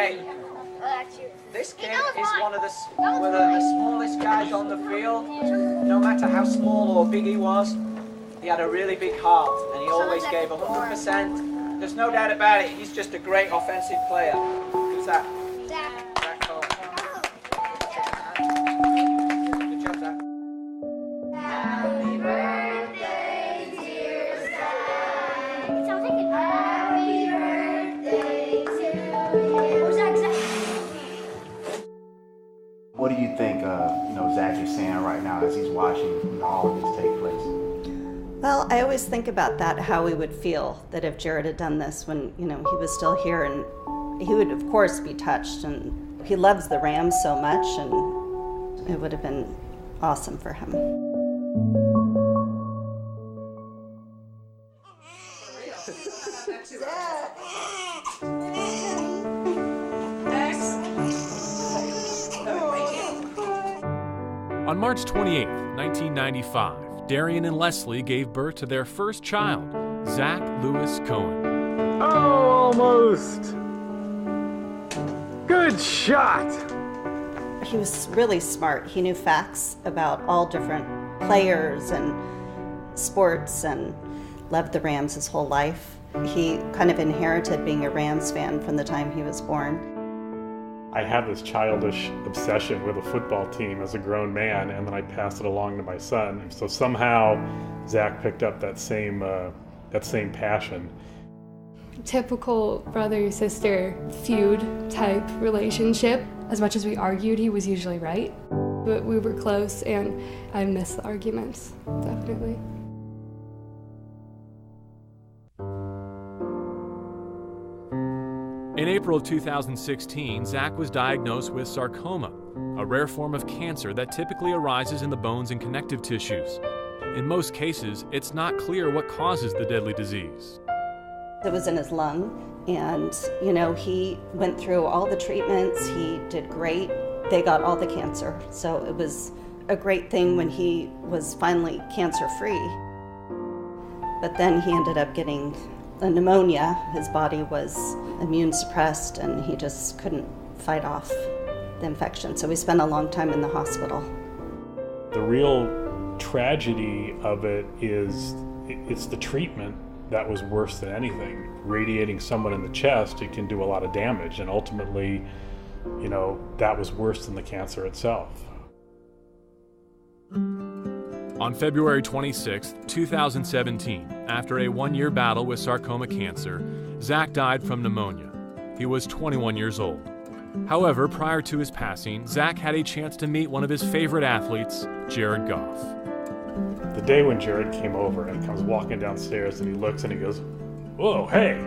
Okay, this kid is one of the smallest guys on the field. No matter how small or big he was, he had a really big heart, and he always gave 100%. There's no doubt about it, he's just a great offensive player. Who's that? Zach Cohen. Good job, Zach. Happy birthday, dear Zach. Happy birthday to you. Zach. What do you think, Zach is saying right now as he's watching all of this take place? Well, I always think about that, how we would feel that if Jared had done this when, he was still here, and he would, of course, be touched, and he loves the Rams so much, and it would have been awesome for him. On March 28, 1995, Darian and Leslie gave birth to their first child, Zach Lewis Cohen. Oh, almost. Good shot. He was really smart. He knew facts about all different players and sports and loved the Rams his whole life. He kind of inherited being a Rams fan from the time he was born. I have this childish obsession with a football team as a grown man, and then I pass it along to my son. So somehow Zach picked up that same passion. Typical brother-sister feud type relationship. As much as we argued, he was usually right. But we were close, and I miss the arguments, definitely. In April of 2016, Zach was diagnosed with sarcoma, a rare form of cancer that typically arises in the bones and connective tissues. In most cases, it's not clear what causes the deadly disease. It was in his lung, and, he went through all the treatments. He did great. They got all the cancer, so it was a great thing when he was finally cancer-free. But then he ended up getting a pneumonia. His body was immune suppressed, and he just couldn't fight off the infection. So we spent a long time in the hospital. The real tragedy of it is it's the treatment that was worse than anything. Radiating someone in the chest, it can do a lot of damage, and ultimately, that was worse than the cancer itself. On February 26, 2017, after a one-year battle with sarcoma cancer, Zach died from pneumonia. He was 21 years old. However, prior to his passing, Zach had a chance to meet one of his favorite athletes, Jared Goff. The day when Jared came over and comes walking downstairs and he looks and he goes, "Whoa, hey!"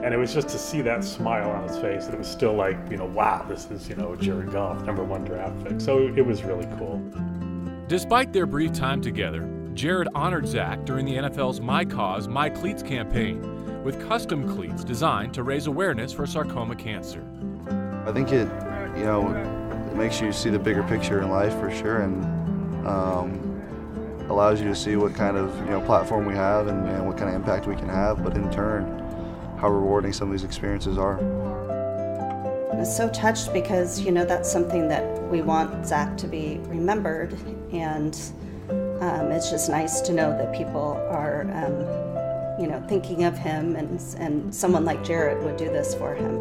And it was just to see that smile on his face, and it was still like, wow, this is, Jared Goff, #1 draft pick. So it was really cool. Despite their brief time together, Jared honored Zach during the NFL's My Cause, My Cleats campaign with custom cleats designed to raise awareness for sarcoma cancer. I think it makes you see the bigger picture in life for sure, and allows you to see what kind of platform we have and what kind of impact we can have, but in turn, how rewarding some of these experiences are. I was so touched because, that's something that we want Zach to be remembered, and it's just nice to know that people are, thinking of him, and someone like Jared would do this for him.